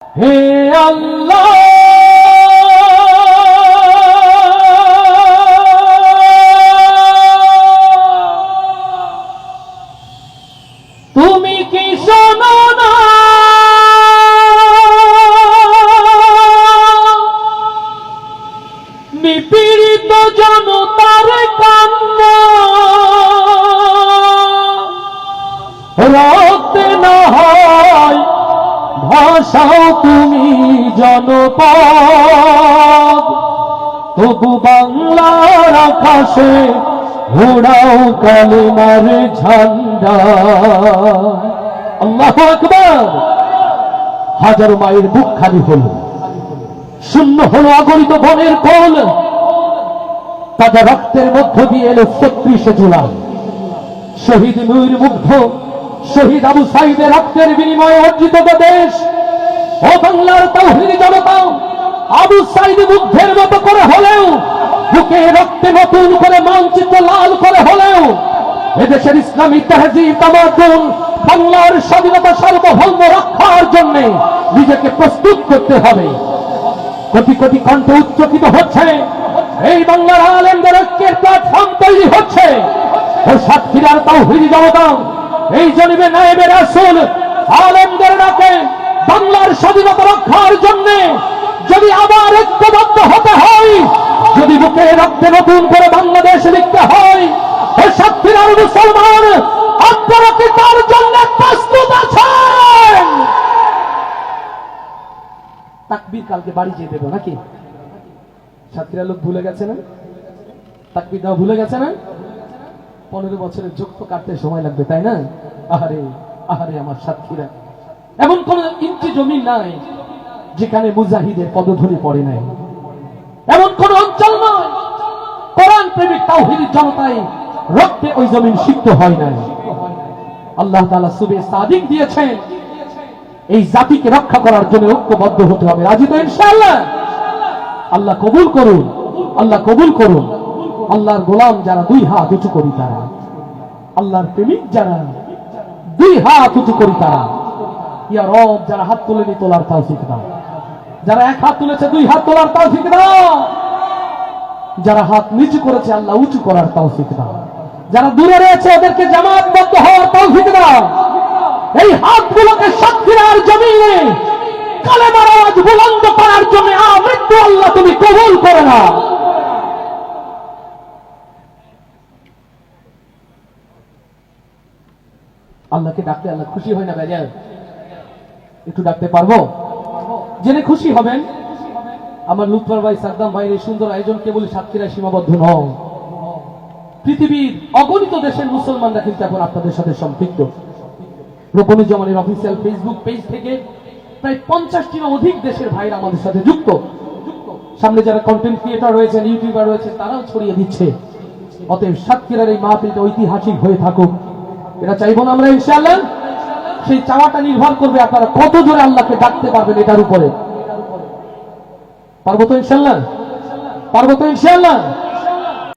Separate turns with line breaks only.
হে আল্লাহ তুমি কি শোনো না নিপীড়িত জনতার কান্না রক্তে না হয় ভাষাও তুমি জনপদ তবু বাংলার আকাশে উড়াও কালেমার ঝান্ডা। আল্লাহু আকবার। হাজারো মায়ের বুক খালি হল, শূন্য হলো অগণিত বনের কোল, তাজা রক্তের মধ্য দিয়ে এলো ৩৬ জুলাই। শহীদ নূর মুগ্ধ, শহীদ আবু সাইদের রক্তের বিনিময়ে অর্জিত দেশ ও বাংলার তাওহীদি জনতা আবু সাইদ মুগ্ধের মতো করে হলেও, বুকে রক্তে নতুন করে মানচিত্র লাল করে হলেও এদেশের ইসলামী তাহজিব তামাদ্দুন বাংলার স্বাধীনতা সার্বভৌম রক্ষার জন্য নিজেকে প্রস্তুত করতে হবে। কোটি কোটি কণ্ঠে উচ্চকিত হচ্ছে, এই বাংলার আলেমদের ঐক্যের প্ল্যাটফর্ম তৈরি হচ্ছে। ও সাতক্ষীরার তাওহীদি জনতা এই জনিবে নায়েবে রাসূল আলেমদের ডাকে বাংলার স্বাধীনতা রক্ষার জন্য যদি আবার ঐক্যবদ্ধ হতে হয়, যদি বুকে রক্তে নতুন করে বাংলাদেশ লিখতে হয়, ও সাতক্ষীরার মুসলমান আপনারা কি তার জন্য প্রস্তুত আছেন? তাকবীর কালকে বাড়ি যেয়ে দেবো নাকি? সাতক্ষীরার লোক ভুলে গেছে না? তাকবীর দাও ভুলে গেছে না? 15 বছরের যোগ্য কাটতে সময় লাগবে, তাই না? আহারে আহারে আমার সাতক্ষীরা, এমন কোন ইঞ্চি জমি নাই যেখানে মুজাহিদের পদধ্বনি পড়ে নাই। এমন কোন অঞ্চল নয় কোরআন প্রেমিক তাওহীদি জনতায় রক্তে ওই জমিন সিক্ত হয় নাই। আল্লাহ তাআলা সুবে সাদিক দিয়েছেন, এই জাতিকে রক্ষা করার জন্য ঐক্যবদ্ধ হতে হবে। রাজি তো ইনশাআল্লাহ? আল্লাহ কবুল করুন, আল্লাহ কবুল করুন। আল্লাহর গোলাম যারা 2 হাত উঁচু করি তারা, আল্লাহর প্রেমিক যারা 2 হাত উঁচু করি তারা, ইয়া রব যারা হাত তুলেনি তোলার তৌফিক দাও, যারা 1 হাত তুলেছে 2 হাত তোলার তৌফিক দাও, যারা হাত নিচু করেছে আল্লাহ উঁচু করার তৌফিক দাও, যারা দূরে রয়েছে ওদেরকে জামাতবদ্ধ হওয়ার তৌফিক দাও। এই হাতগুলোকে সাতক্ষীরার জমিনে কালেমার আওয়াজ বুলন্দ করার জন্য আমৃত্যু আল্লাহ তুমি কবুল করে নাও। আল্লাহকে ডাকতে আল্লাহ খুশি হয় না ভাইয়া? একটু ডাকতে পারবো? জেনে খুশি হবেন আমার লুৎফর ভাই, সাদ্দাম ভাইয়ের এই সুন্দর আয়োজনকে বলি সাতক্ষীরায় সীমাবদ্ধ নয়। পৃথিবীর অগণিত দেশের মুসলমানরা কিন্তু এখন আপনাদের সাথে সম্পৃক্ত। রূপনুজ্জামানের অফিসিয়াল ফেসবুক পেজ থেকে প্রায় 50টিরও অধিক দেশের ভাইরা আমাদের সাথে যুক্ত। সামনে যারা কন্টেন্ট ক্রিয়েটর রয়েছেন, ইউটিউবার রয়েছেন, তারাও ছড়িয়ে দিচ্ছে। অতএব সাতক্ষীরার এই মাহফিলটা ঐতিহাসিক হয়ে থাকুক, এটা চাইবো না আমরা ইনশাআল্লাহ। সেই চাওয়াটা নির্ভর করবে আপনারা কত জোরে আল্লাহকে ডাকতে পারবেন এটার উপরে। পারবো তো ইনশাআল্লাহ? পারবো তো ইনশাআল্লাহ?